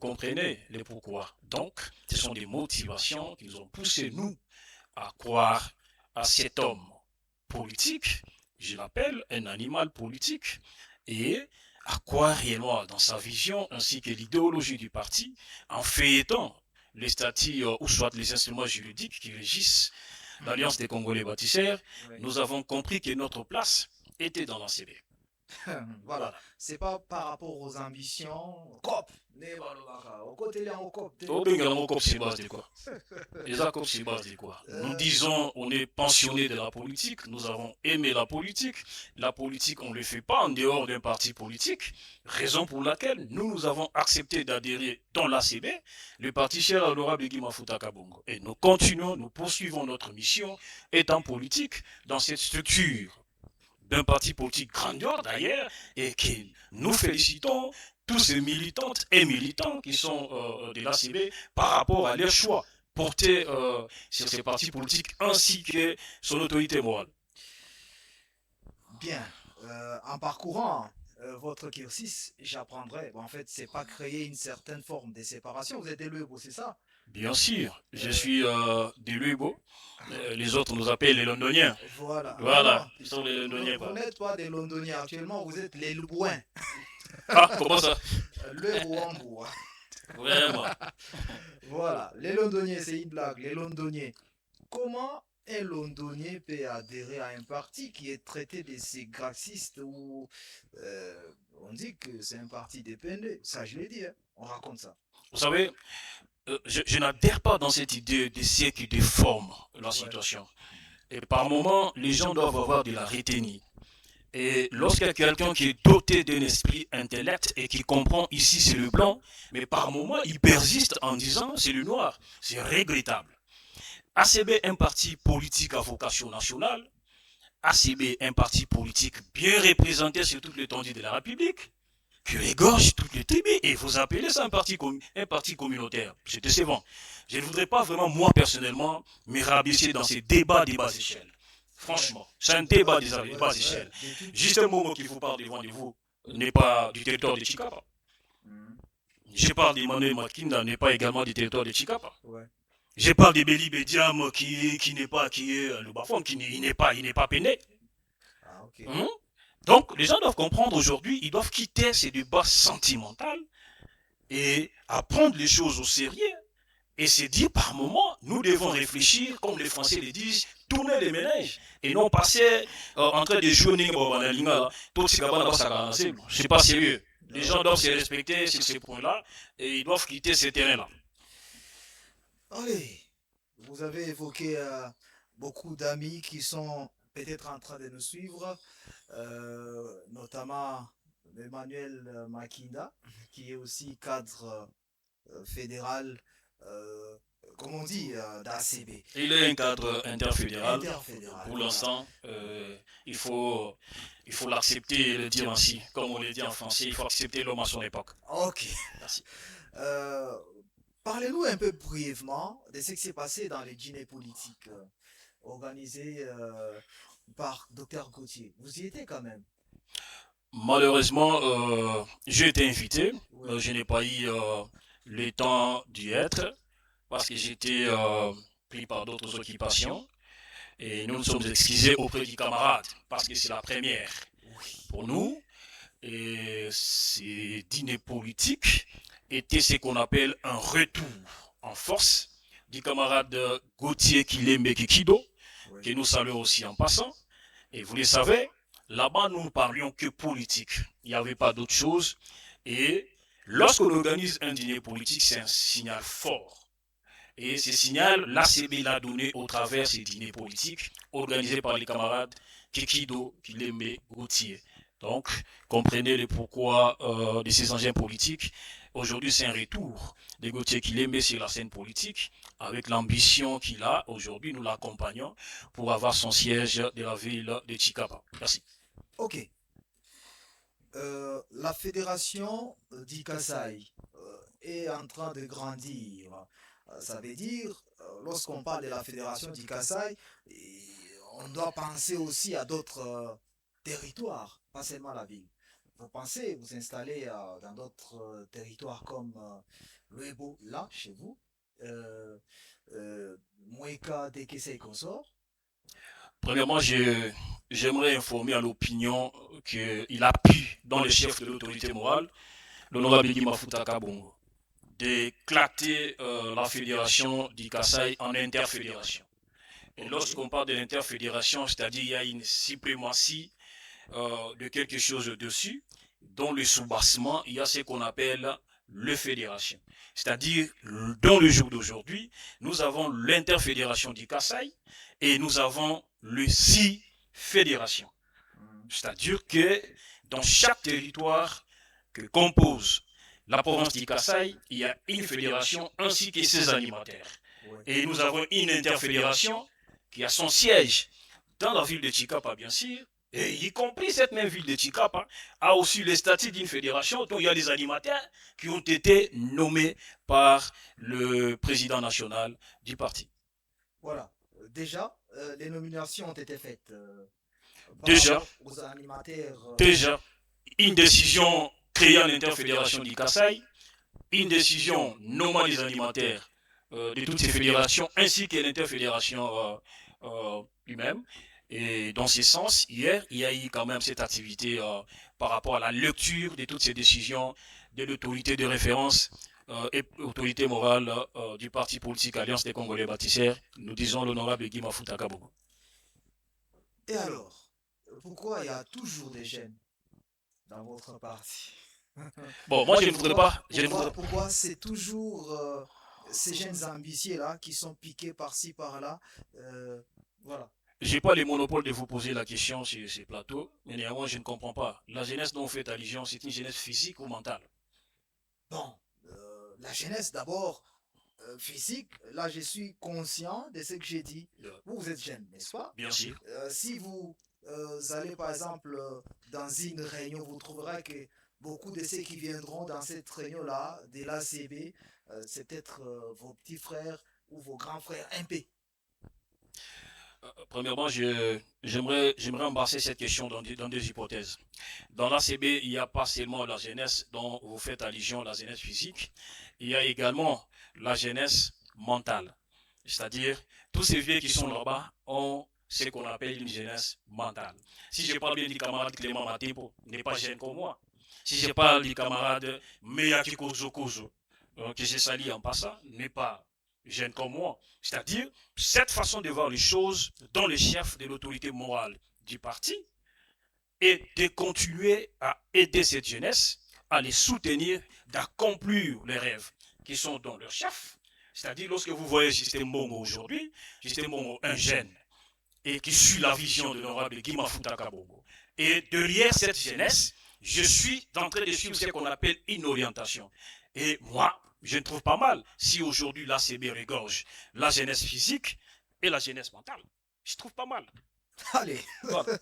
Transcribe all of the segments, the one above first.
comprenez les pourquoi. Donc, ce sont des motivations qui nous ont poussé, nous, à croire à cet homme politique, je l'appelle un animal politique, et à croire réellement dans sa vision ainsi que l'idéologie du parti, en feuilletant les statuts ou soit les instruments juridiques qui régissent l'Alliance des Congolais bâtisseurs, Oui. nous avons compris que notre place était dans l'ACB. Voilà, Voilà. c'est pas par rapport aux ambitions. COP, ne balobaka, au côté là, au COP. Au Bengalamo COP, c'est base de quoi? Les accords, c'est base de quoi? Nous disons, on est pensionné de la politique, nous avons aimé la politique. La politique, on ne le fait pas en dehors d'un parti politique, raison pour laquelle nous avons accepté d'adhérer dans l'ACB, le parti cher à l'honorable Guy Mafuta Kabongo. Et nous continuons, nous poursuivons notre mission étant politique dans cette structure d'un parti politique grandiose d'ailleurs, et que nous félicitons tous ces militantes et militants qui sont de l'ACB par rapport à leur choix porté sur ces partis politiques ainsi que son autorité morale. Bien, en parcourant votre cursus, j'apprendrai. Bon, en fait, c'est pas créer une certaine forme de séparation. Vous êtes des Luebo, c'est ça? Bien sûr, je Euh, suis des Luibo, les autres nous appellent les Londoniens. voilà. Non, Voilà, non. ils sont les Londoniens. Vous n'êtes pas des Londoniens actuellement, vous êtes les Louboins. Ah, comment ça? Le Bouamboua. Vraiment. Voilà. Les Londoniens, c'est une blague. Les Londoniens. Comment un Londonien peut adhérer à un parti qui est traité de ces graxistes ou on dit que c'est un parti dépendant. Ça, je l'ai dit. Hein. On raconte ça. Vous savez, je n'adhère pas dans cette idée d'essayer qui déforme la Ouais. situation. Et par moments, les gens doivent avoir de la retenue. Et lorsqu'il y a quelqu'un qui est doté d'un esprit intellect et qui comprend ici c'est le blanc, mais par moments il persiste en disant c'est le noir. C'est regrettable. ACB, un parti politique à vocation nationale, ACB, un parti politique bien représenté sur toute l'étendue de la République, qui égorge toutes les tribus, et vous appelez ça un parti communautaire. C'est décevant. Je ne voudrais pas vraiment, moi personnellement, me rabaisser dans ces débats des bas échelles. Franchement, c'est un débat des bas échelles. Juste un moment qu'il faut parler devant de vous n'est pas du territoire de Chicapa. Je parle d'Emmanuel Makinda, n'est pas également du territoire de Chicapa. Ouais. Je parle de Béli Bédiam qui n'est pas, qui est le Bafon, il n'est pas péné. Ah, ok. Donc, les gens doivent comprendre aujourd'hui, ils doivent quitter ces débats sentimentaux et apprendre les choses au sérieux et se dire par moment, nous devons réfléchir, comme les Français le disent, tourner les ménages et non passer en train de jouer tout c'est pas sérieux. Les gens doivent se respecter sur ces points-là et ils doivent quitter ces terrains-là. Allez, vous avez évoqué beaucoup d'amis qui sont peut-être en train de nous suivre, notamment Emmanuel Makinda, qui est aussi cadre fédéral, euh, comme on dit, d'ACB. Il est un cadre interfédéral. Interfédéral, Pour voilà. l'instant, il faut l'accepter et le dire ainsi, comme on le dit en français, il faut accepter l'homme à son époque. Ok. Merci. Euh, Parlez-nous un peu brièvement de ce qui s'est passé dans les dîners politiques organisés par Dr Gauthier. Vous y étiez quand même. Malheureusement, j'ai été invité, Oui. je n'ai pas eu le temps d'y être parce que j'étais pris par d'autres occupations et nous nous sommes excusés auprès du camarade parce que c'est la première Oui. pour nous et ces dîners politiques étaient ce qu'on appelle un retour en force du camarade Gauthier Kilembe Kikido, Oui. que nous saluons aussi en passant. Et vous le savez, là-bas, nous ne parlions que politique. Il n'y avait pas d'autre chose. Et lorsqu'on organise un dîner politique, c'est un signal fort. Et ce signal, l'ACB l'a donné au travers de ces dîners politiques organisés par les camarades Kikido, Kilembe, Gauthier. Donc, comprenez le pourquoi de ces engins politiques. Aujourd'hui, c'est un retour de Gauthier Kilembe sur la scène politique avec l'ambition qu'il a. Aujourd'hui, nous l'accompagnons pour avoir son siège de la ville de Chicapa. Merci. Ok. La fédération d'Ikasai est en train de grandir. Ça veut dire, lorsqu'on parle de la fédération d'Ikasai, on doit penser aussi à d'autres territoires, pas seulement la ville. Vous pensez vous installer dans d'autres territoires comme Loebo, là, chez vous, euh, Moïka Tekese et consort. Premièrement, j'aimerais informer à l'opinion qu'il appuie dans le chef de l'autorité morale, l'honorable Guy Mafuta Kabongo, d'éclater la fédération du Kassai en interfédération. Et Ok. lorsqu'on parle de l'interfédération, c'est-à-dire il y a une suprématie de quelque chose dessus, dans le soubassement, il y a ce qu'on appelle le fédération. C'est-à-dire, dans le jour d'aujourd'hui, nous avons l'interfédération du Kassai et nous avons le 6 fédérations. C'est-à-dire que dans chaque territoire que compose la province du Kassai, il y a une fédération ainsi que ses animateurs. Ouais. Et nous avons une interfédération qui a son siège dans la ville de Chikapa, bien sûr, et y compris cette même ville de Chikapa a aussi le statut d'une fédération dont il y a des animateurs qui ont été nommés par le président national du parti. Voilà. Déjà, les nominations ont été faites par Déjà, rapport aux animateurs. déjà, une décision créant l'interfédération du Kassai, une décision nommant les animateurs de toutes ces fédérations, ainsi que l'interfédération lui-même. Et dans ce sens, hier, il y a eu quand même cette activité par rapport à la lecture de toutes ces décisions de l'autorité de référence et autorité morale du parti politique Alliance des Congolais Bâtisseurs, nous disons l'honorable Guy Mafuta Kabogo. Et alors, pourquoi il y a toujours des jeunes dans votre parti? Bon, moi je ne voudrais pas. Pourquoi c'est toujours ces jeunes ambitieux-là qui sont piqués par-ci, par-là? Voilà. Je n'ai pas le monopole de vous poser la question sur ces plateaux, mais néanmoins je ne comprends pas. La jeunesse dont vous faites allusion, c'est une jeunesse physique ou mentale? Bon, la jeunesse d'abord, physique, là je suis conscient de ce que j'ai dit. Vous êtes jeune, n'est-ce pas? Bien sûr. Si vous allez par exemple dans une réunion, vous trouverez que beaucoup de ceux qui viendront dans cette réunion-là, de l'ACB, c'est peut-être vos petits frères ou vos grands frères MP. Premièrement, j'aimerais embrasser cette question dans deux hypothèses. Dans l'ACB, il n'y a pas seulement la jeunesse dont vous faites allusion, la jeunesse physique, il y a également la jeunesse mentale. C'est-à-dire, tous ces vieux qui sont là-bas ont ce qu'on appelle une jeunesse mentale. Si je parle bien du camarade Clément Matipo, n'est pas jeune comme moi. Si je parle du camarade Meyaki Kozo, que j'ai sali en passant, n'est pas jeune comme moi. C'est-à-dire, cette façon de voir les choses dans le chef de l'autorité morale du parti et de continuer à aider cette jeunesse, à les soutenir, d'accomplir les rêves qui sont dans leur chef. C'est-à-dire, lorsque vous voyez Justin Mbongo aujourd'hui, Justin Mbongo, un jeune, et qui suit la vision de l'honorable Guy Mafuta Kabongo. Et derrière cette jeunesse, je suis en train de suivre ce qu'on appelle une orientation. Et moi, je ne trouve pas mal si aujourd'hui l'ACB regorge la jeunesse physique et la jeunesse mentale. Je trouve pas mal. Allez, voilà.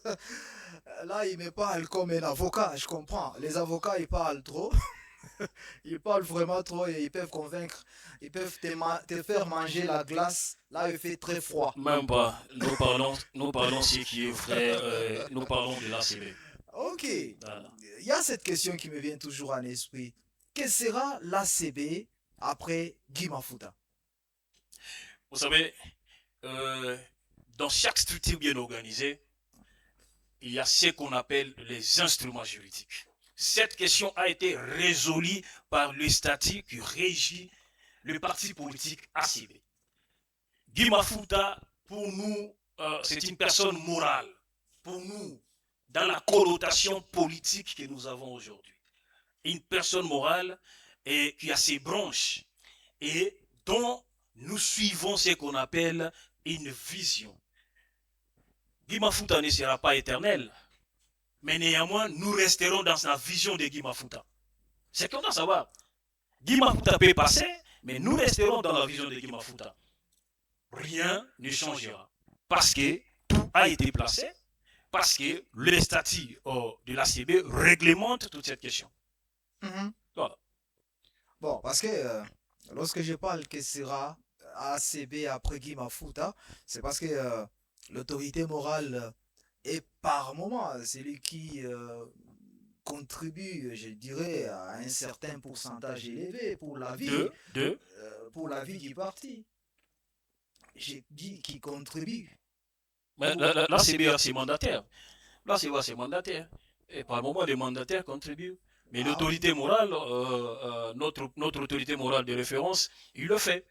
Là il me parle comme un avocat, je comprends. Les avocats ils parlent trop. Ils parlent vraiment trop et ils peuvent convaincre. Ils peuvent te faire manger la glace. Là, il fait très froid. Même pas. Nous parlons ce qui est vrai. Nous parlons de l'ACB. Ok. Voilà. Il y a cette question qui me vient toujours à l'esprit. Que sera l'ACB après Guy Mafuta? Vous savez, dans chaque structure bien organisée, il y a ce qu'on appelle les instruments juridiques. Cette question a été résolue par le statut qui régit le parti politique ACB. Guy Mafuta, pour nous, c'est une personne morale. Pour nous, dans la connotation politique que nous avons aujourd'hui. Une personne morale et qui a ses branches et dont nous suivons ce qu'on appelle une vision. Guy Mafuta ne sera pas éternel, mais néanmoins, nous resterons dans la vision de Guy Mafuta. C'est qu'on doit savoir. Guy Mafuta peut passer, mais nous resterons dans la vision de Guy Mafuta. Rien ne changera. Parce que tout a été placé, parce que le statut de l'ACB réglemente toute cette question. Voilà. Bon, parce que lorsque je parle que sera ACB après Guy Mafuta, c'est parce que l'autorité morale est par moment celui qui contribue, je dirais, à un certain pourcentage élevé pour la vie du parti. J'ai dit qui contribue. Mais là, c'est bien, c'est mandataire. Là, c'est mandataire. Et par moment, les mandataires contribuent. Mais Ah oui. l'autorité morale, notre autorité morale de référence, il le fait.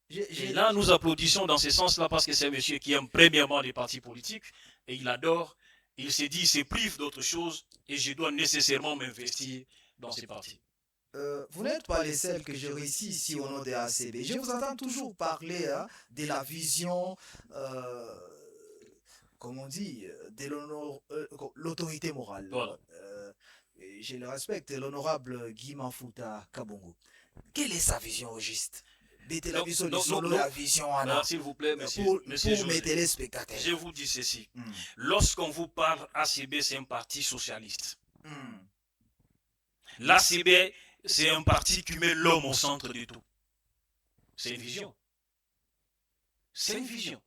Et là, nous applaudissons dans ce sens-là parce que c'est un monsieur qui aime premièrement les partis politiques et il adore. Il s'est dit, il se prive d'autre chose et je dois nécessairement m'investir dans ces partis. Vous n'êtes pas les seuls que je réussis ici au nom des ACB. Je vous entends toujours parler hein, de la vision, comme on dit, de l'autorité morale. Voilà. Et je le respecte, l'honorable Guy Manfouta Kabongo. Quelle est sa vision au juste? Mettez la vision du solo, la vision Anna. S'il vous plaît, monsieur, pour José, mes téléspectateurs. Je vous dis ceci. Lorsqu'on vous parle ACB, c'est un parti socialiste. L'ACB, c'est un parti qui met l'homme au centre de tout. C'est une vision. C'est une vision.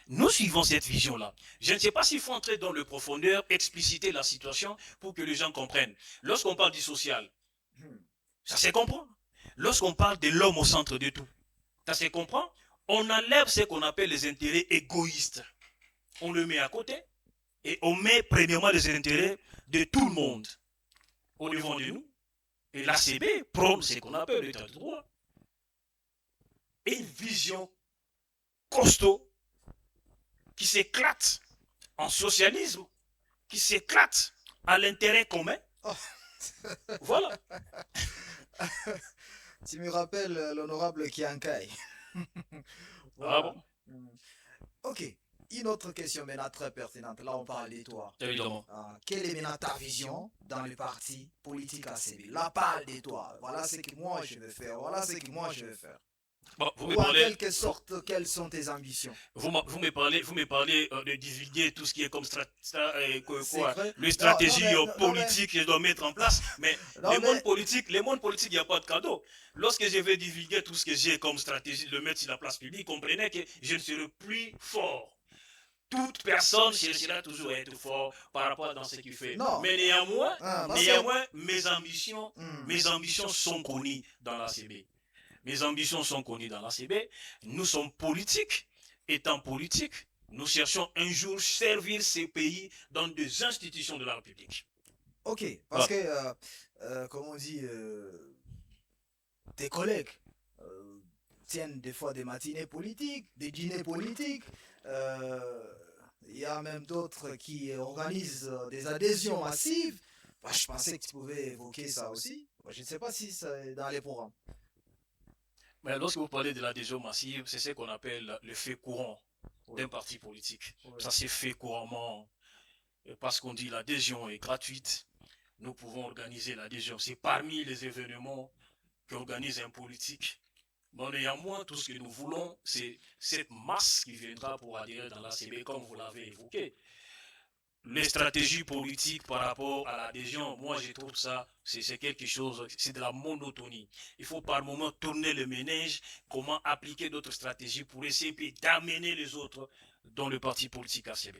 Nous suivons cette vision-là. Je ne sais pas s'il faut entrer dans le profondeur, expliciter la situation pour que les gens comprennent. Lorsqu'on parle du social, ça se comprend. Lorsqu'on parle de l'homme au centre de tout, ça se comprend. On enlève ce qu'on appelle les intérêts égoïstes. On le met à côté et on met premièrement les intérêts de tout le monde au devant de nous. Et l'ACB prône ce qu'on appelle l'état de droit. Et une vision costaud qui s'éclate en socialisme, qui s'éclate à l'intérêt commun. Oh. Voilà. Tu me rappelles l'honorable Kiankai. Voilà. Ah bon? Ok. Une autre question maintenant très pertinente. Là, on parle de toi. Évidemment. Quelle est maintenant ta vision dans le parti politique ACB? Là, parle de toi. Voilà ce que moi je veux faire. Voilà ce que moi je veux faire. Bon, vous me parlez, en quelque sorte, quelles sont tes ambitions? Vous me parlez de divulguer tout ce qui est comme les stratégies politiques que je dois mettre en place. Mais les mondes politiques, il n'y a pas de cadeau. Lorsque je vais divulguer tout ce que j'ai comme stratégie, le mettre sur la place publique, comprenez que je ne serai plus fort. Toute personne cherchera toujours à être fort par rapport à ce qu'il fait. Non. Mais néanmoins, mes ambitions sont connues dans l'ACB. Mes ambitions sont connues dans l'ACB. Nous sommes politiques. Étant politiques, nous cherchons un jour servir ces pays dans des institutions de la République. Ok, parce que, comme on dit, tes collègues tiennent des fois des matinées politiques, des dîners politiques. Il y a même d'autres qui organisent des adhésions massives. Bah, je pensais que tu pouvais évoquer ça aussi. Bah, je ne sais pas si c'est dans les programmes. Mais lorsque vous parlez de l'adhésion massive, c'est ce qu'on appelle le fait courant d'un parti politique. Ça s'est fait couramment parce qu'on dit l'adhésion est gratuite. Nous pouvons organiser l'adhésion. C'est parmi les événements qu'organise un politique. Bon, néanmoins, tout ce que nous voulons, c'est cette masse qui viendra pour adhérer dans l'ACB, comme vous l'avez évoqué. Les stratégies politiques par rapport à l'adhésion, moi je trouve ça, c'est quelque chose, c'est de la monotonie. Il faut par moment tourner le ménage, comment appliquer d'autres stratégies pour essayer d'amener les autres dans le parti politique ACB.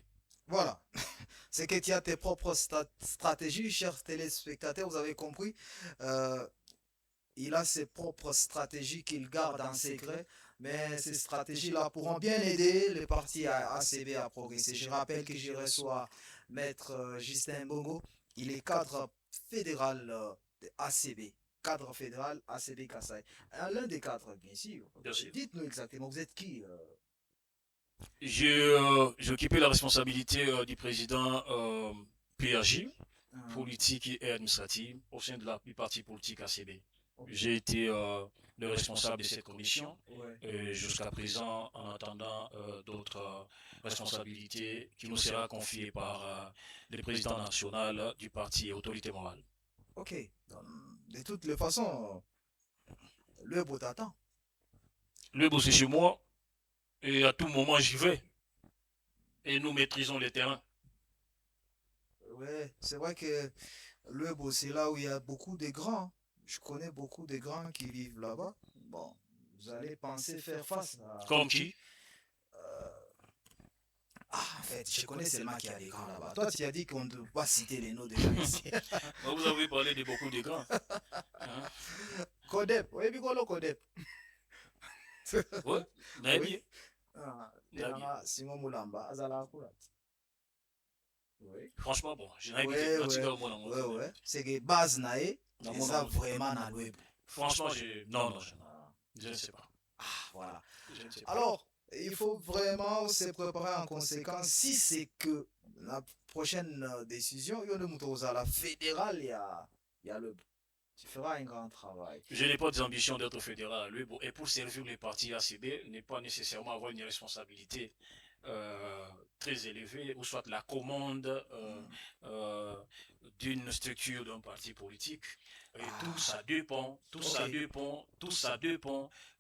Voilà. C'est que tu as tes propres stratégies, chers téléspectateurs, vous avez compris. Il a ses propres stratégies qu'il garde en secret, mais ces stratégies-là pourront bien aider le parti ACB à progresser. Je rappelle que je reçois Maître Justin Bongo, il est cadre fédéral de ACB. Cadre fédéral ACB Kassai. L'un des cadres, bien sûr. Dites-nous exactement, vous êtes qui J'ai occupé la responsabilité du président PAJ, politique et administrative, au sein du parti politique ACB. Okay. J'ai été le responsable de cette commission jusqu'à présent, en attendant d'autres responsabilités qui nous sera confiées par le président national du parti et autorité morale. Ok. De toutes les façons, le beau t'attend. Le beau c'est chez moi et à tout moment j'y vais. Et nous maîtrisons les terrains. Ouais, c'est vrai que le beau c'est là où il y a beaucoup de grands. Je connais beaucoup de grands qui vivent là-bas. Bon, vous allez penser faire face à... Comme qui fait, je connais seulement qu'il y a des grands là-bas. Toi, tu as dit qu'on ne doit pas citer les noms des gens ici. Vous avez parlé de beaucoup de grands. Hein? Codep, oui, puis quoi, Codep? Oui, mais Oui. bien. Ah, Mais bien. Simon Moulamba, Azala Akurat. Oui. Franchement, bon, je n'ai Ouais, pas ouais, ouais, ouais. C'est que base nae, Dans et mon ça nom. vraiment na web. Franchement, non, Ah, je ne sais pas. voilà. Je ne sais pas. Alors, il faut vraiment se préparer en conséquence. Si c'est que la prochaine décision, il y a le à la fédérale, il y a le. Tu feras un grand travail. Je n'ai pas d'ambition d'être fédéral à lui. Et pour servir les partis ACB, n'est pas nécessairement avoir une responsabilité très élevée, ou soit la commande euh, d'une structure d'un parti politique. Et tout ça dépend, tout ça dépend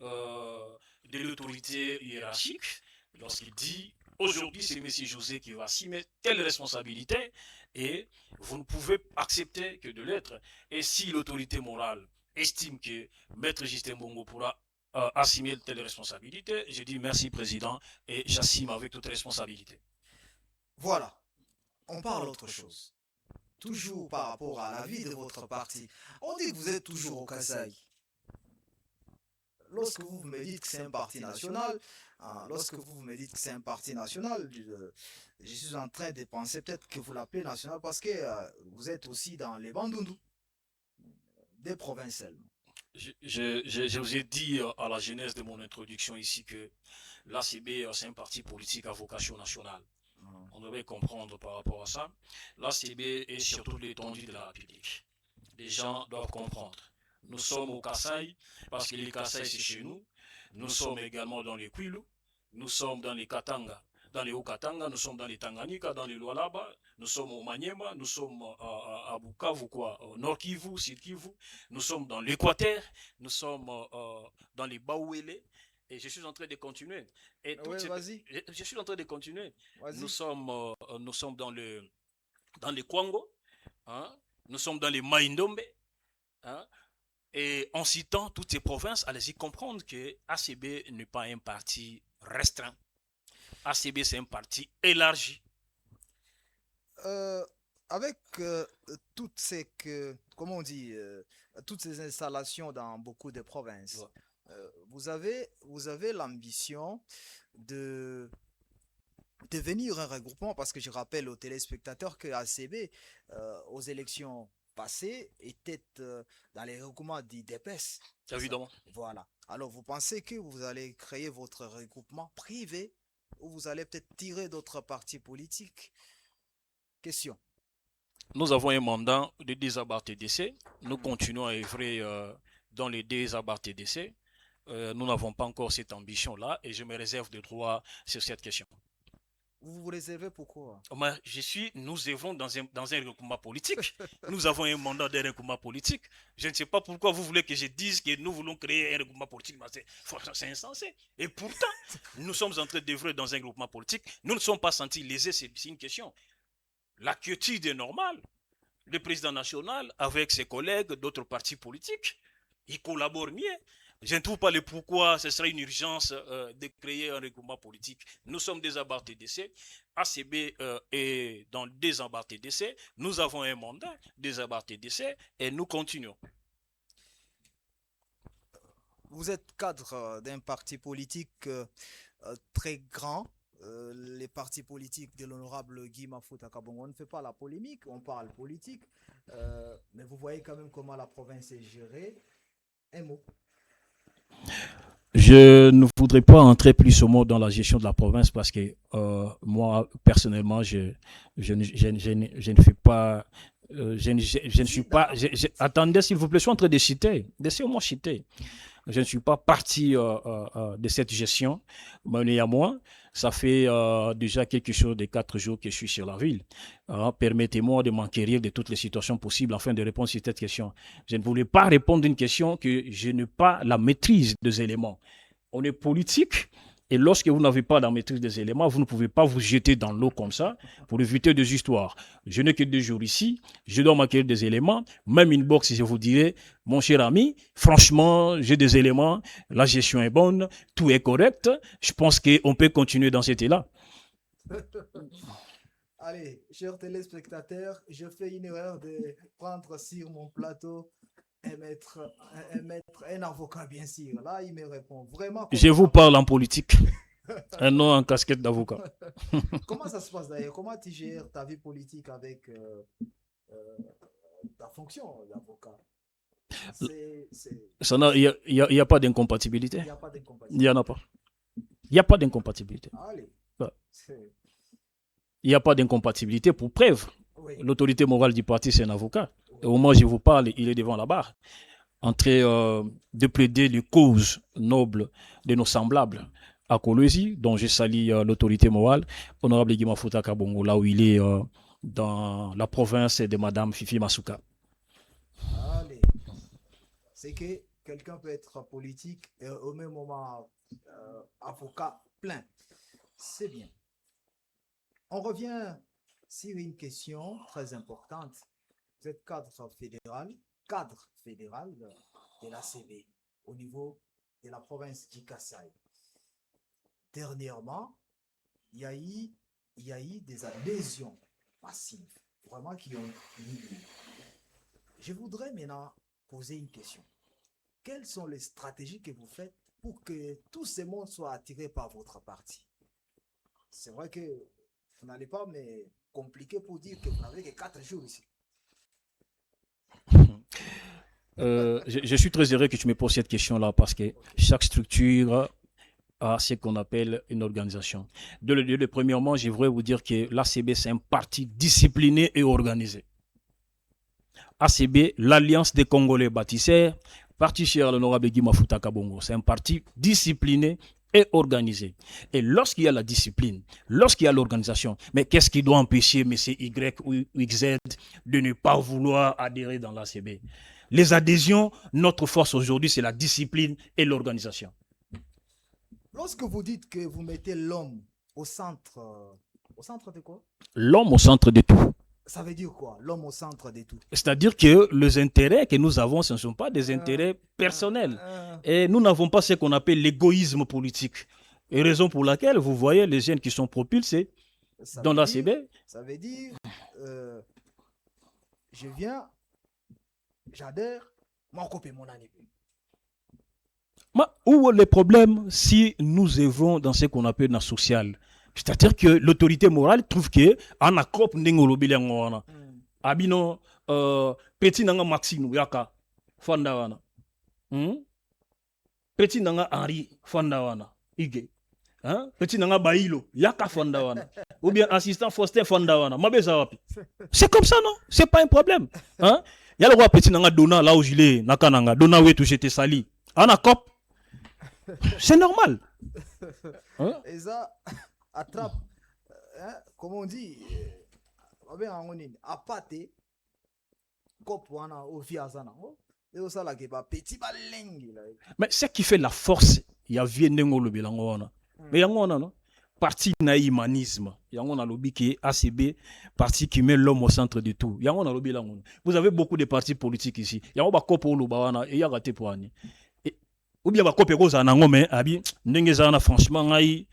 de l'autorité hiérarchique. Lorsqu'il dit, aujourd'hui c'est M. José qui va assumer telle responsabilité, et vous ne pouvez accepter que de l'être. Et si l'autorité morale estime que Maître Justin Bongo pourra assumer telle responsabilité, je dis merci président et j'assume avec toute responsabilité. Voilà, on parle autre chose. Toujours par rapport à la vie de votre parti. On dit que vous êtes toujours au Kasaï. Lorsque vous me dites que c'est un parti national, je suis en train de penser peut-être que vous l'appelez national parce que vous êtes aussi dans les Bandundu, des provinces seulement. Je vous ai dit à la genèse de mon introduction ici que l'ACB, c'est un parti politique à vocation nationale. On devrait comprendre par rapport à ça. L'ACB est sur toute l'étendue de la République. Les gens doivent comprendre. Nous sommes au Kasaï, parce que les Kasaï c'est chez nous. Nous sommes également dans les Kwilu, nous sommes dans les Katanga, dans les Haut-Katanga, nous sommes dans les Tanganyika, dans les Lualaba, nous sommes au Maniema, nous sommes à Bukavu, au Nord Kivu, Sud Kivu, nous sommes dans l'Équateur, nous sommes dans les Baouélé, et je suis en train de continuer. Et je suis en train de continuer. Nous sommes dans les Kwango, hein? Nous sommes dans les Maïndombe, hein? Et en citant toutes ces provinces, allez-y comprendre que ACB n'est pas un parti restreint. ACB, c'est un parti élargi. Avec toutes ces toutes ces installations dans beaucoup de provinces, vous avez l'ambition de devenir un regroupement, parce que je rappelle aux téléspectateurs que ACB, aux élections passées, était dans les regroupements d'IDPS. Évidemment. Voilà. Alors, vous pensez que vous allez créer votre regroupement privé ou vous allez peut-être tirer d'autres partis politiques? Question. Nous avons un mandat de désarbar TDC. Nous continuons à œuvrer dans les désarbar TDC. Nous n'avons pas encore cette ambition-là et je me réserve de droit sur cette question. Vous vous réservez pourquoi? Nous œuvrons dans un regroupement politique. Nous avons un mandat d'un regroupement politique. Je ne sais pas pourquoi vous voulez que je dise que nous voulons créer un regroupement politique. C'est insensé. Et pourtant, nous sommes en train d'œuvrer dans un regroupement politique. Nous ne sommes pas sentis lésés, c'est une question. La quiétude est normale. Le président national, avec ses collègues d'autres partis politiques, ils collaborent mieux. Je ne trouve pas le pourquoi ce serait une urgence de créer un regroupement politique. Nous sommes des ABAR TDC. ACB est dans des ABAR TDC. Nous avons un mandat des ABAR TDC et nous continuons. Vous êtes cadre d'un parti politique très grand. Les partis politiques de l'honorable Guy Mafuta Kabongo, on ne fait pas la polémique, on parle politique. Mais vous voyez quand même comment la province est gérée. Un mot. Je ne voudrais pas entrer plus au mot dans la gestion de la province parce que moi, personnellement, je ne fais pas... je ne suis pas... attendez, s'il vous plaît, je suis en train de citer. Laissez-moi citer. Je ne suis pas partie de cette gestion. Mais néanmoins, ça fait déjà quelque chose de 4 jours que je suis sur la ville. Permettez-moi de m'enquérir de toutes les situations possibles afin de répondre sur cette question. Je ne voulais pas répondre à une question que je n'ai pas la maîtrise des éléments. On est politique. Et lorsque vous n'avez pas la maîtrise des éléments, vous ne pouvez pas vous jeter dans l'eau comme ça pour éviter des histoires. Je n'ai que 2 jours ici, je dois m'acquérir des éléments. Même une box, je vous dirais, mon cher ami, franchement, j'ai des éléments, la gestion est bonne, tout est correct. Je pense qu'on peut continuer dans cet élan. Allez, chers téléspectateurs, je fais une erreur de prendre sur mon plateau et mettre un avocat, bien sûr. Là, il me répond vraiment comme Je un vous parle avocat. en politique, un nom en casquette d'avocat. Comment ça se passe d'ailleurs? Comment tu gères ta vie politique avec euh, ta fonction d'avocat? Il n'y a pas d'incompatibilité. Il n'y a pas Il n'y en a d'incompatibilité. pas. Il n'y a pas d'incompatibilité. Allez, Ouais. c'est- Il n'y a pas d'incompatibilité pour preuve. oui, L'autorité morale du parti, c'est un avocat. oui. Et au moment où je vous parle, il est devant la barre, en train de plaider les causes nobles de nos semblables à Kolwezi, dont je salue l'autorité morale, honorable Guy Mafuta Kabongo, là où il est dans la province de Madame Fifi Masuka. Allez. C'est que quelqu'un peut être politique et au même moment avocat plein. C'est bien. On revient sur une question très importante. Vous êtes cadre fédéral de l'ACB au niveau de la province du Kasaï. Dernièrement, il y a eu des adhésions massives, vraiment qui ont lieu. Je voudrais maintenant poser une question. Quelles sont les stratégies que vous faites pour que tout ce monde soit attiré par votre parti? C'est vrai que vous n'allez pas me compliquer pour dire que vous n'avez que 4 jours ici. Je suis très heureux que tu me poses cette question-là parce que chaque structure a ce qu'on appelle une organisation. Premièrement, je voudrais vous dire que l'ACB, c'est un parti discipliné et organisé. ACB, l'Alliance des Congolais bâtisseurs, parti cher l'honorable Guy Mafuta Kabongo, c'est un parti discipliné et organisé. Et lorsqu'il y a la discipline, lorsqu'il y a l'organisation, mais qu'est-ce qui doit empêcher M. Y ou XZ de ne pas vouloir adhérer dans l'ACB? Les adhésions, notre force aujourd'hui, c'est la discipline et l'organisation. Lorsque vous dites que vous mettez l'homme au centre de quoi? L'homme au centre de tout. Ça veut dire quoi? L'homme au centre de tout. C'est-à-dire que les intérêts que nous avons, ce ne sont pas des intérêts personnels. Et nous n'avons pas ce qu'on appelle l'égoïsme politique. Et raison pour laquelle, vous voyez, les jeunes qui sont propulsés dans l'ACB. Ça veut dire, je viens, j'adhère, moi, copie mon année. Où est le problème si nous œuvrons dans ce qu'on appelle la social? C'est-à-dire que l'autorité morale trouve que en accord n'engolobile abino petit nanga Maxine yaka fandawana petit nanga Henri fandawana ige petit nanga Bailo yaka fandawana ou bien assistant Faustin fandawana mabeza wapi. C'est comme ça, non? C'est pas un problème. Il y a le roi petit nanga Dona là où je l'ai nakananga Dona où tu j'étais sali en accord. C'est normal. Et ça attrape, comme on dit, à pâté, mais ce qui fait la force, il y a Vienengo le Belangona. Mais il y a un parti naïmanisme. Il y a un lobby qui est ACB, parti qui met l'homme au centre de tout. Il y a un lobby là. Vous avez beaucoup de partis politiques ici. Il y a un copo Lubawana et il y a raté pour Annie. Ou bien bakope koza nango mais abi ndenge zana franchement ngai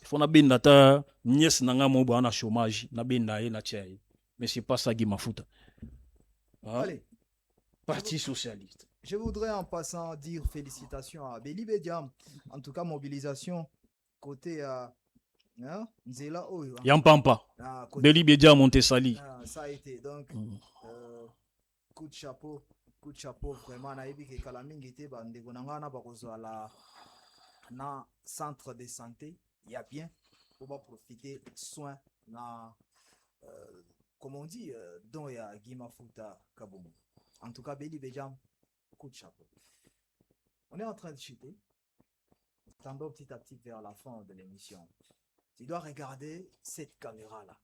faut na benda ta nièce nanga mo bana chômage na benda na tiaye mais c'est pas ça Guy Mafuta. Allez, Parti socialiste. Je voudrais en passant dire félicitations à Beli Bediam, en tout cas mobilisation côté Nzela Oyo. Yampampa. Beli Bediam Montesali. Ça a été donc coup de chapeau. Coup de chapeau vraiment naïbi que kalamingi était bandeko nangana bakozala na centre de santé il y a bien pour profiter soin na comme on dit don ya Guy Mafuta Kabongo. En tout cas Beli Bediam, coup de chapeau. On est en train de chuter. Tendons petit à petit vers la fin de l'émission. Tu dois regarder cette caméra là.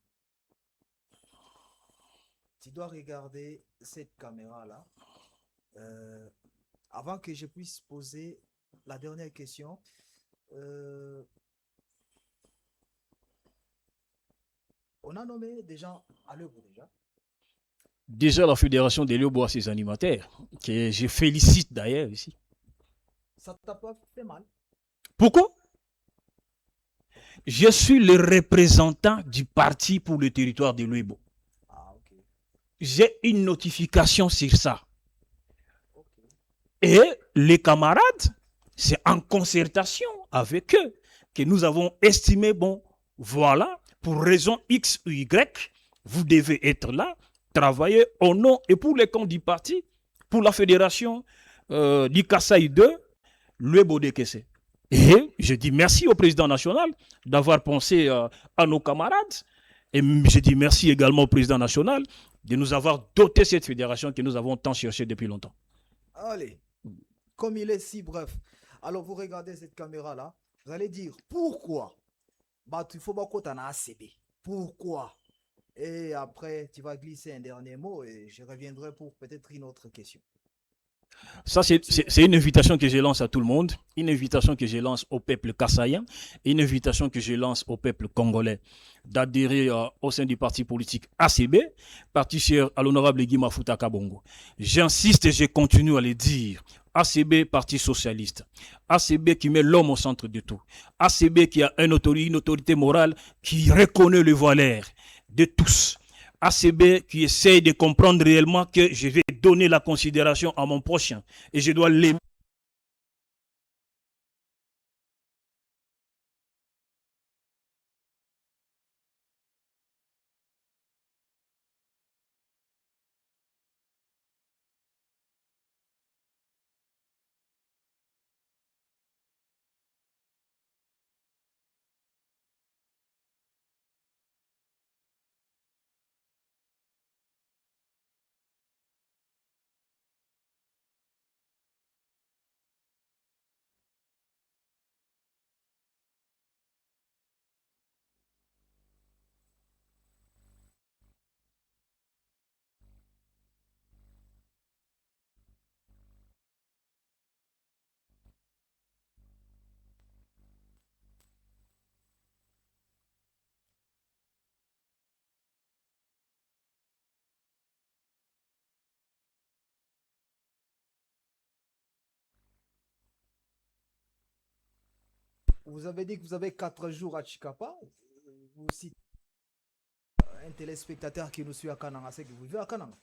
Tu dois regarder cette caméra là. Avant que je puisse poser la dernière question, on a nommé des gens à l'œuvre déjà. Déjà la fédération des Léo boit ses animateurs, que je félicite d'ailleurs ici. Ça t'a pas fait mal? Pourquoi? Je suis le représentant du parti pour le territoire de Luebo. Ah, ok. J'ai une notification sur ça. Ok. Et les camarades, c'est en concertation avec eux que nous avons estimé, bon, voilà, pour raison X ou Y, vous devez être là, travailler au nom et pour les comptes du parti, pour la fédération du Kasaï 2, Luebo de Kessé. Et je dis merci au président national d'avoir pensé à nos camarades. Et je dis merci également au président national de nous avoir doté cette fédération que nous avons tant cherché depuis longtemps. Allez, comme il est si bref. Alors, vous regardez cette caméra-là, vous allez dire pourquoi bah, il faut qu'on t'en a ACB. Pourquoi? Et après, tu vas glisser un dernier mot et je reviendrai pour peut-être une autre question. Ça, c'est une invitation que je lance à tout le monde, une invitation que je lance au peuple kassaïen, une invitation que je lance au peuple congolais d'adhérer au sein du parti politique ACB, parti cher à l'honorable Guy Mafuta Kabongo. J'insiste et je continue à le dire. ACB, parti socialiste. ACB qui met l'homme au centre de tout. ACB qui a une autorité morale qui reconnaît les valeurs de tous. ACB qui essaye de comprendre réellement que je vais donner la considération à mon prochain et je dois l'aimer. Vous avez dit que vous avez 4 jours à Chikapa. Vous citez un téléspectateur qui nous suit à Kananga, c'est que vous vivez à Kananga.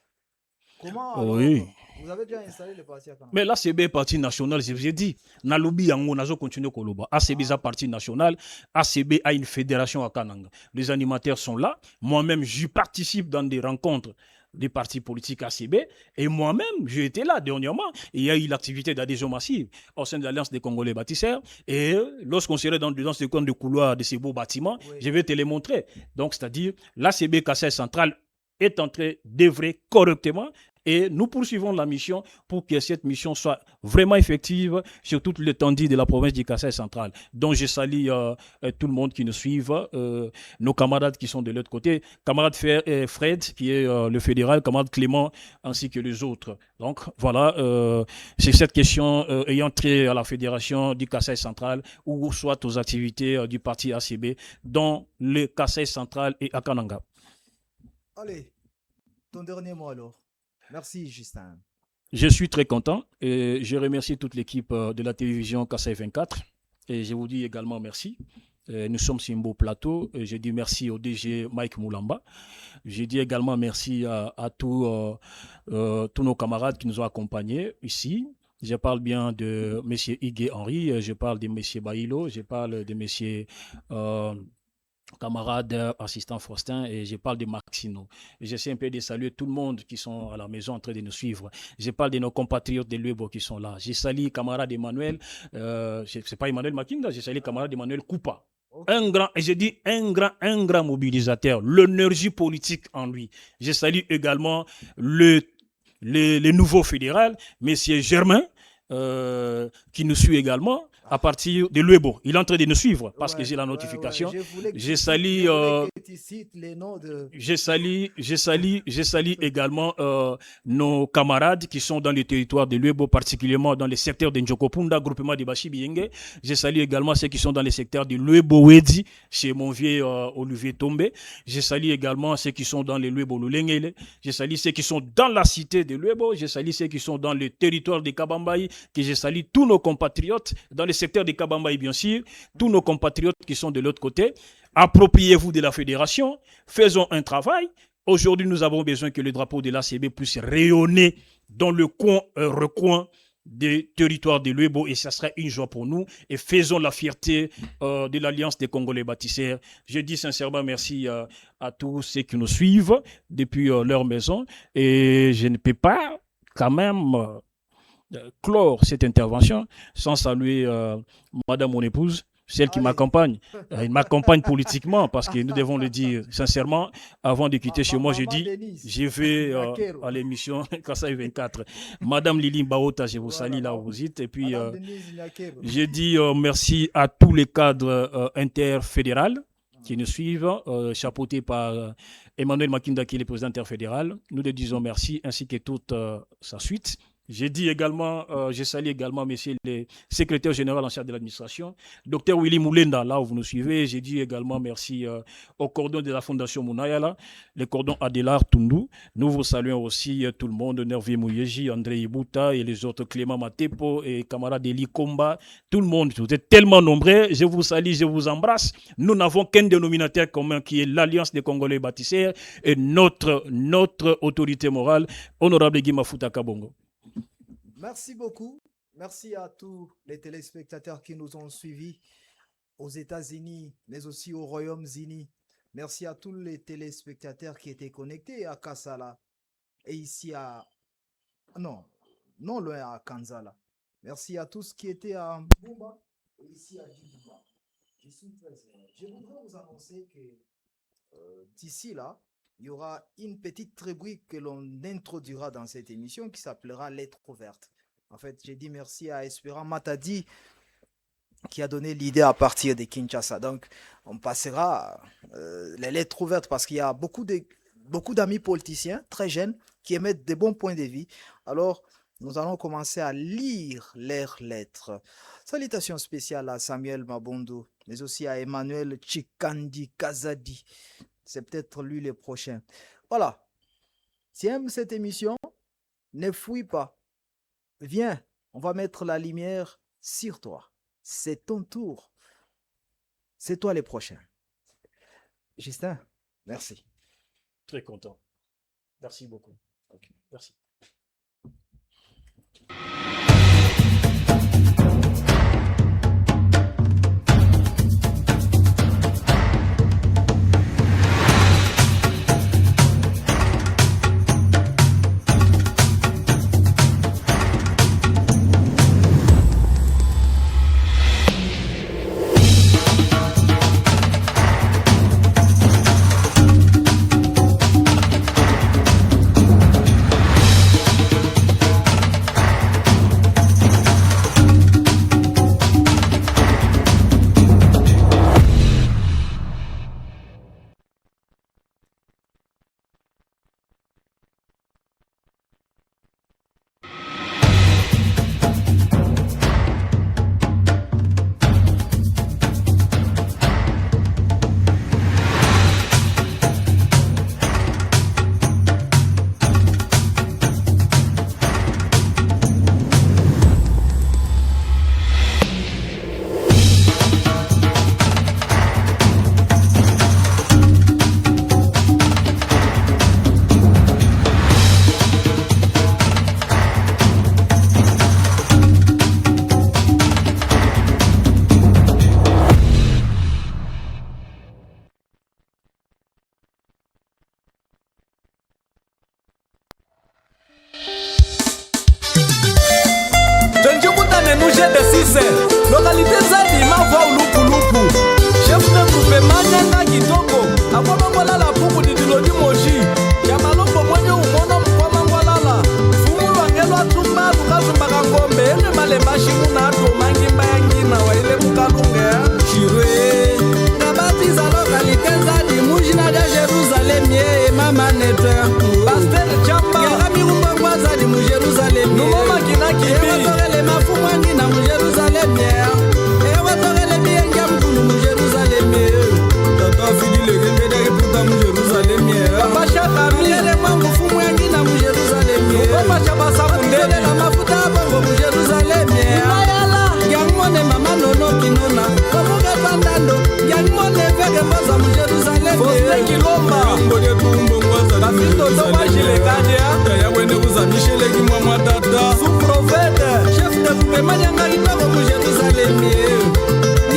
Comment alors Oui. vous avez déjà installé le parti à Kananga? Mais l'ACB est parti national, je vous ai dit. Nalobi Yango, Nazo continue Koloba. ACB est parti national. ACB a une fédération à Kananga. Les animateurs sont là. Moi-même, je participe dans des rencontres des partis politiques ACB. Et moi-même, j'ai été là dernièrement. Il y a eu l'activité d'adhésion massive au sein de l'Alliance des Congolais bâtisseurs. Et lorsqu'on serait dans ce coin de couloir de ces beaux bâtiments, oui, je vais te les montrer. Donc, c'est-à-dire, l'ACB Kassai Central est en train d'œuvrer correctement. Et nous poursuivons la mission pour que cette mission soit vraiment effective sur toute l'étendue de la province du Kassai central. Donc je salue tout le monde qui nous suit, nos camarades qui sont de l'autre côté, camarade Fred qui est le fédéral, camarade Clément ainsi que les autres. Donc voilà, c'est cette question ayant trait à la fédération du Kassai central ou soit aux activités du parti ACB dans le Kassai central et à Kananga. Allez, ton dernier mot alors. Merci Justin. Je suis très content et je remercie toute l'équipe de la télévision Kassai 24 et je vous dis également merci. Nous sommes sur un beau plateau. Je dis merci au DG Mike Moulamba. Je dis également merci à tous nos camarades qui nous ont accompagnés ici. Je parle bien de M. Igué Henry, je parle de M. Baïlo, je parle de M. Camarade assistant Faustin et je parle de Maxino. J'essaie un peu de saluer tout le monde qui sont à la maison en train de nous suivre. Je parle de nos compatriotes de Luebo qui sont là. Je salue camarade Emmanuel, c'est pas Emmanuel Makinda, je salue camarade Emmanuel Koupa. Okay. Un grand, et je dis un grand mobilisateur, l'énergie politique en lui. Je salue également le nouveau fédéral, monsieur Germain, qui nous suit également à partir de Luebo. Il est en train de nous suivre parce que j'ai la notification. Je salue également nos camarades qui sont dans le territoire de Luebo, particulièrement dans les secteurs de Njokopunda, groupement de Bashi Bienge. Je salue également ceux qui sont dans les secteurs de Luebo Wedi, chez mon vieux Olivier Tombe. Je salue également ceux qui sont dans les Luebo Lulengele. Je salue ceux qui sont dans la cité de Luebo. Je salue ceux qui sont dans le territoire de Kabambaï. que je salue tous nos compatriotes dans le secteur de Kabamba et bien sûr, tous nos compatriotes qui sont de l'autre côté. Appropriez-vous de la fédération, faisons un travail. Aujourd'hui, nous avons besoin que le drapeau de l'ACB puisse rayonner dans le recoin des territoires de l'Uebo et ça serait une joie pour nous et faisons la fierté de l'Alliance des Congolais bâtisseurs. Je dis sincèrement merci à tous ceux qui nous suivent depuis leur maison et je ne peux pas quand même clore cette intervention sans saluer Madame mon épouse, celle qui m'accompagne. Elle m'accompagne politiquement parce que nous devons le dire sincèrement. Avant de quitter chez moi, j'ai dit, je vais à l'émission Kassai 24. Madame Lili Baota, je vous salue là où vous êtes. Et puis, j'ai dit merci à tous les cadres interfédéraux qui nous suivent, chapeautés par Emmanuel Makinda, qui est le président interfédéral. Nous lui disons merci, ainsi que toute sa suite. J'ai dit également, je salue également monsieur le secrétaire général en charge de l'administration, Dr Willy Moulenda, là où vous nous suivez. J'ai dit également merci au cordon de la Fondation Mounayala, le cordon Adelar Tundu. Nous vous saluons aussi tout le monde, Nervier Mouyeji, André Ibuta et les autres, Clément Matepo et camarade Eli Komba, tout le monde. Vous êtes tellement nombreux, je vous salue, je vous embrasse. Nous n'avons qu'un dénominateur commun qui est l'Alliance des Congolais bâtisseurs et notre autorité morale, honorable Guy Mafuta Kabongo. Merci beaucoup. Merci à tous les téléspectateurs qui nous ont suivis aux États-Unis, mais aussi au Royaume-Uni. Merci à tous les téléspectateurs qui étaient connectés à Kassala et ici à... Non loin à Kanzala. Merci à tous qui étaient à Mbumba et ici à Djibouti. Je suis très heureux. Je voudrais vous annoncer que d'ici là, il y aura une petite rubrique que l'on introduira dans cette émission qui s'appellera Lettres ouvertes. En fait, j'ai dit merci à Espérant Matadi qui a donné l'idée à partir de Kinshasa. Donc, on passera les lettres ouvertes parce qu'il y a beaucoup d'amis politiciens très jeunes qui émettent des bons points de vue. Alors, nous allons commencer à lire leurs lettres. Salutations spéciales à Samuel Mabondo, mais aussi à Emmanuel Chikandi Kazadi. C'est peut-être lui le prochain. Voilà. Si tu aimes cette émission, ne fuis pas. Viens, on va mettre la lumière sur toi. C'est ton tour. C'est toi le prochain. Justin, merci. Très content. Merci beaucoup. Okay. Merci. mbaza mu Jerusalem Foste Kilomba Mbode tumbo ngwaza Bafito Toma Jilekadia Kaya wene uzamishele kimwa mwatata Sous-prophète Chef de gouvernement Nyanga itoko mu Jerusalem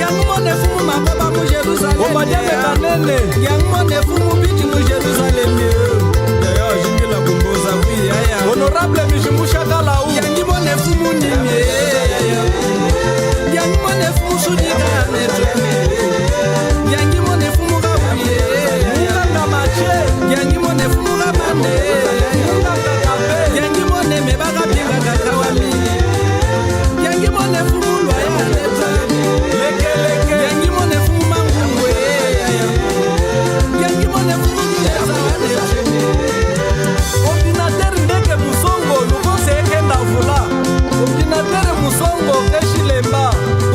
Yangumone fumu makoba mu Jerusalem Obadiame kanene Yangumone fumu biti mu Jerusalem Yaya jingila kumboza kuyaya Honorable Mishimusha Kalau Yangumone fumu nime Yangumone fumu sudika Yangumone fumu kabuye Munganga mache Yangumone fumu kamane Yangumone mebaka pinga kakawami Yangumone fumu loyale Leke Yangumone fumu mangungwe Yangumone fumu kileza Ordinateur ndeke musongo Lukose ekenda vula Ordinateur musongo keshilemba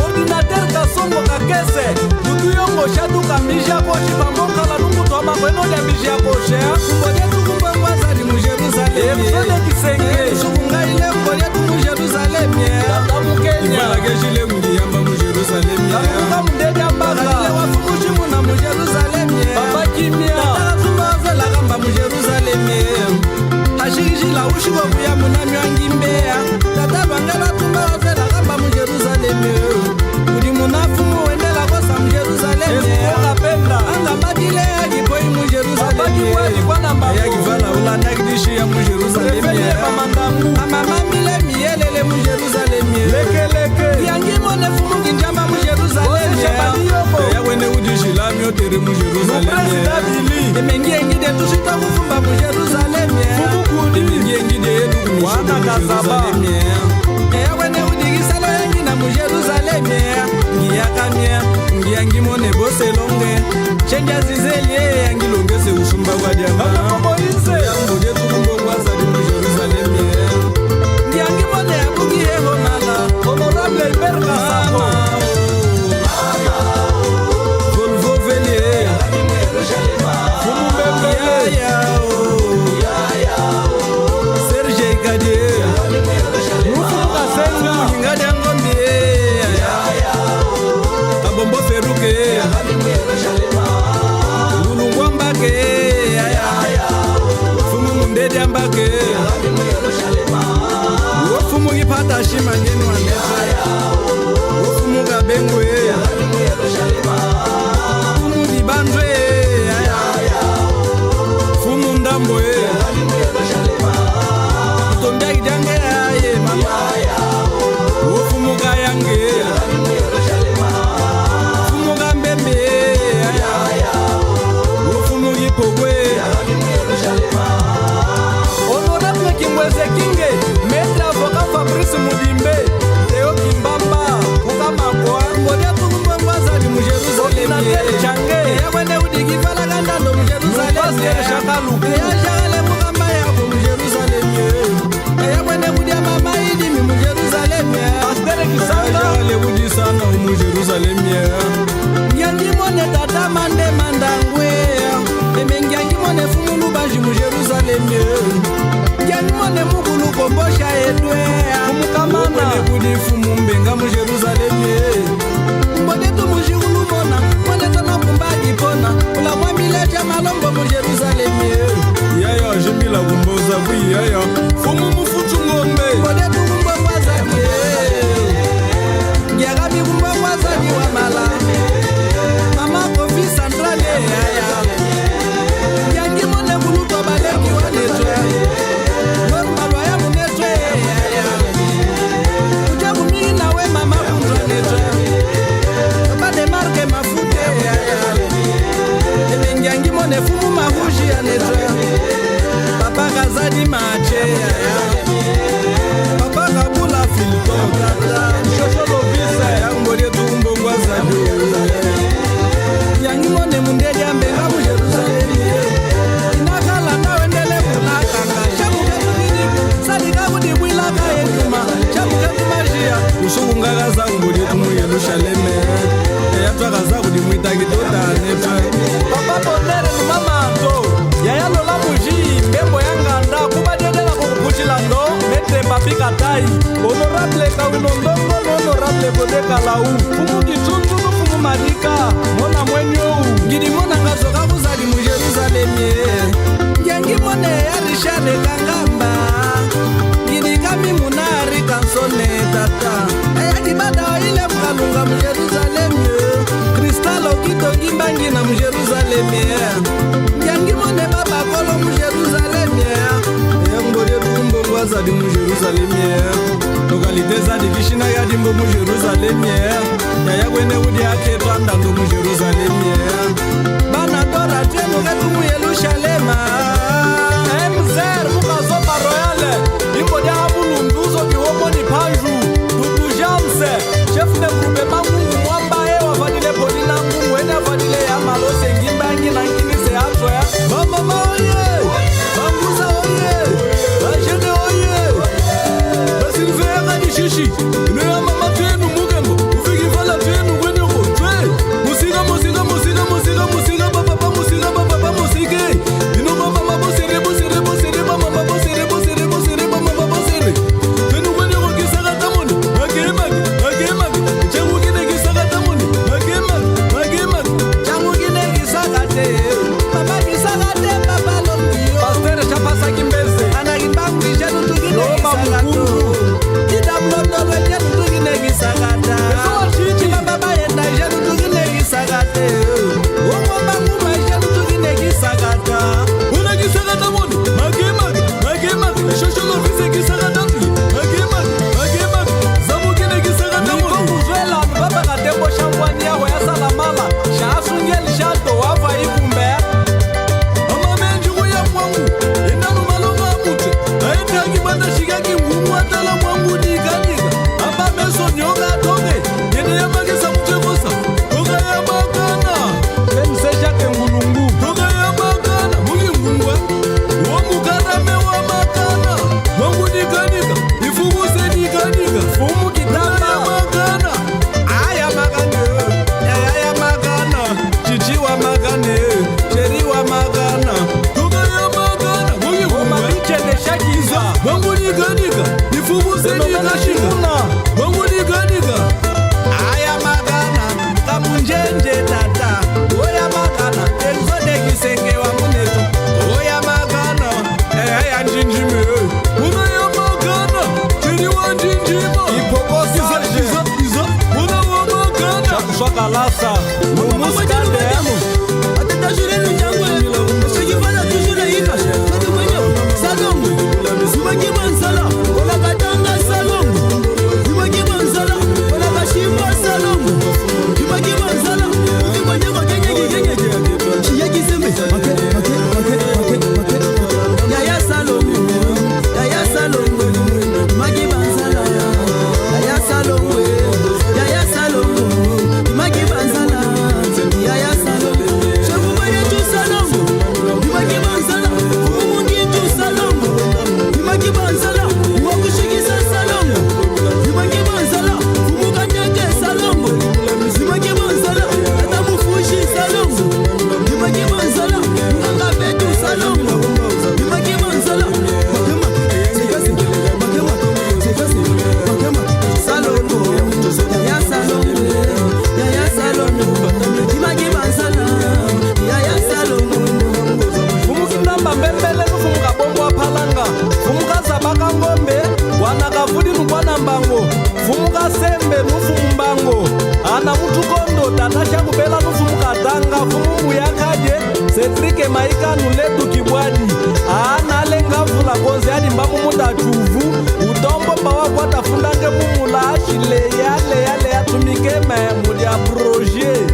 Ordinateur kasongo kakese Lutuyongo shaduka mijako Chipamboka la lungu toba kweno ya mijako Shea Kumbode tukumba mwazari mu Jerusalem Efsode kisenge Shukunga ile mbode tu mu Jerusalem Tata mukenya Ibala keshile mungiyamba mu Jerusalem Takuka mundede ambaka Ile wafumushimu na mu Jerusalem Papa kimia Tata tumbaze la gamba mu Jerusalem Hashirishila ushiko kuya munami wangimbea Tata bangala tumbaze la gamba mu Jerusalem Udi munafumu wendela kosa mu Jerusalem Anga madile agipoi mu Jerusalem Ayagivala ulanda kidishi ya mu Jerusalem Amama mile miyelele mu Jerusalem Yangimone fumu kinjamba mu Jerusalem Yaya wene udishi lami otere mu Jerusalem Emengi engide tushita kufumba mu Jerusalem Emingi engide yedu kumishuma mu Jerusalem Eya wene udigisalo yangina mu Jerusalem Ngiyakamia ngiyangimone boselonge Chenja zizelie Yangilongese ushumba kwa diama Yambode tukumbo ngwazari mu Jerusalem Yangimone yabugi yeho nala Honorable Iberka Sako Volvo Velier Fumu Mbembele Serge Gadier Rufu Kasenga Ngade Ngombe Abombo Feruke Ulungwambake Fumu Mundede Ambake Wofumu kipata shima ngenu wanete Wofumu kabengwe Fumu dibandwe Fumu Ndambwe Tombia kijange aye mama Wofumu Kayange Fumu kambembe Wofumu Gipogwe Honorable Kingweze Kinge Maître avocat Fabrice Mudimbe Theo Kimbamba Kukamakwa Ngodia tukumbangwaza ni mu Jerusalem Change Yawene udigifala kandando mu Jerusalem Pastor Shakaluku Yashale mukamba yako mu Jerusalem Yawene udia mama idi mu Jerusalem Pastor Kisanga Yale udisana mu Jerusalem Ngiyangimone tata mande mandangwe Emengiyangimone fumulu baji mu Jerusalem Ngiyangimone mukulu kombosha edwe Umukamana Kudi fumu mbenga mu Jerusalem Mbode tu mujikulu mona Mbode tono kumbagi pona Ula mwamile jamalombo mu Jerusalem Yaya jimila kumboza kui yaya Fumu mufutu ngombe Mbode tu kumbongwazani Ngiyagabi kumbongwazani wa mala Mama Kofi Centrale yaya Ngiyangimone kuluto baleki wanetwe Normal ya munetwe yaya Ujabu mingi nawe mama kunjwa netwe Papa de marque mafute yaya Emengiyangimone fumu mahuji ya netwe Papa Kazadi mache yaya Papa Kabula filto kata Shosholo visa ya mbode tumbo ngwazani Yangimone mundede ambenga mu Jerusalem Inakala ndawendele kulakanga Shamuke tubidi Sadika kudi mwilaka yetuma Shamuke kumajia Usuku ngaka za mbode tumu Jerusalem Eyatwa kaza kudi mwitaki tota netwe Papa Bonere ni mama anto Yaya lola muji Mbembo yanganda Kubadedela kukukuchila ndo Mete papi katai Honorable kawinondongo Honorable bode kalau Fumu kitundu Fumu madika mona mwenyo ngidi mona ngazoka kuzali mu Jerusalemi ngengi mone yarishane kangamba ngidi kami munari kansone tata ayadi bada ile mkalunga mu Jerusalemi kristalo kitongi mbangi na mu Jerusalemi ngengi mone baba kolo mu Jerusalemi ngode rumbo wazali mu Jerusalemi localité zadi kishina yadi mbo mu Jerusalemi ya kwene udi ake twanda ndo mu Jerusalemi bana dora tenu ketu mu Yerusalem mzer mukazoba royale imbo dia bulunduzo bihomo ni panju dudu jamse chef de groupe mangungu mwamba wafadile polina ngungu ene wafadile ya malose ngimbangi na nkinise atwa ya mama oye banguza oye bajene oye basilvera ni shishi ne ya mama tenu mugembo ufiki vala tenu kwene kotwe musika musika musika musika musika baba musika baba musika ino mama bosere bosere bosere mama bosere bosere bosere mama bosere tenu kwene kokisaka tamoni magema magema changu kine kisaka tamoni magema magema changu kine kisaka te baba kisaka te baba lombiyo pasteur chapasa kimbeze ana kimbangu jenu tukine kisaka to kita blondo jenu tukine kisaka ta baba bayenda jenu tukine kisaka te omo bangu ma jenu tukine kisaka ta una kisaka tamoni magema magema shosholo vise kisaka tamoni magema magema zamu kine kisaka tamoni niko kuzwela baba katembo shambwani yaho ya salamala shasungeli shato wafa ikumbe mama menjugo ya mwangu endanu malonga amute aenda kibanda shikaki ngumu atala mwangu dikanika amba meso nyoga atoke yene ya magisa mchekosa toka ya magana ense jake ngulungu toka ya magana mungi ngungwa uomu karame wa magana mwangu dikanika ifuguse dikanika fumu kitamba ya magana aya magane ya magana chichi wa magane cheri wa magana toka ya magana mungi ngungwa bichene shakiza mwangu dikanika ifuguse dikanika mwangu dikanika aya magana kamunjenje tata oya magana enzode kisenge wa muneto oya magana ya njinjime una ya magana chiri wa njinjima ipokosi iza una wa magana shaka lasa mumuskande atata jurenu nyangwe sikifana tujure hika tatu mwenye salongo subaki mansala ola katanga salongo subaki mansala ola kashimba salongo subaki mansala mwenye mwenye chiyakizeme yaya salongo magi mansala yaya salongo magi mansala yaya salongo shabuba yetu salongo magi mansala umungi yetu salongo magi mansala wakushikisa salongo magi mansala umukanyeke salongo magi mansala atamufushi salongo magi mansala ngabetu salongo magi mansala salongo ya salongo ya salongo magi mansala ya salongo fumukindamba mbembele nufumuka bombo apalanga fumuka zabaka ngombe wana kavudi nukwana mbango fumuka sembe nufumumbango ana mutukondo tata shakubela nufumuka danga fumumu yakaje setrike maikanu letu kibwadi ana lengavula konze adi mbamu muda chuvu utombo bawa kwata fundange mumula ashile yale yatumike mudi ya projet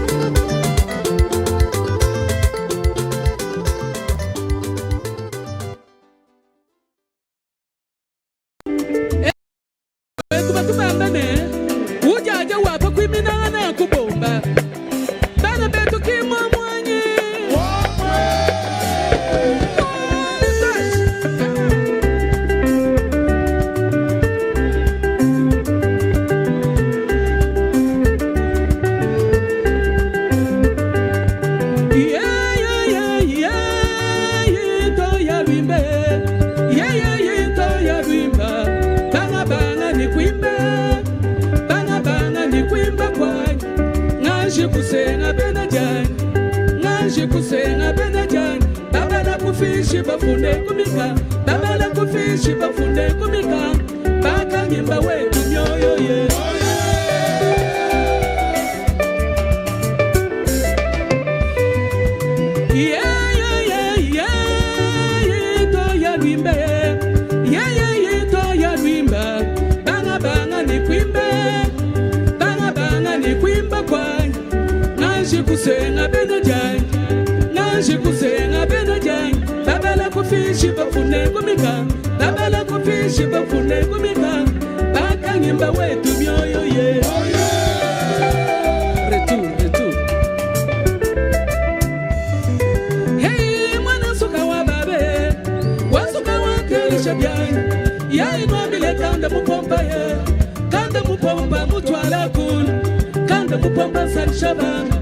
ujaja wapa kwiminana kubomba bana betu kimamwanyi Nganji kusenga benajani, nganji kusenga benajani. Babala kufishi bafunde kumika, babala kufishi bafunde kumika. Baka nyimba wetu myoyo ye. Kusenga benajai, nanji kusenga benajai. Babala kufishi bafune kumika, babala kufishi bafune kumika. Baka nyimba wetu myoyo ye. Retour. Hey mwana suka wa babe, wasuka wa kelisha byani. Ya inwabile kanda mupomba ye, kanda mupomba mutwala kulu, kanda mupomba sarishabanga.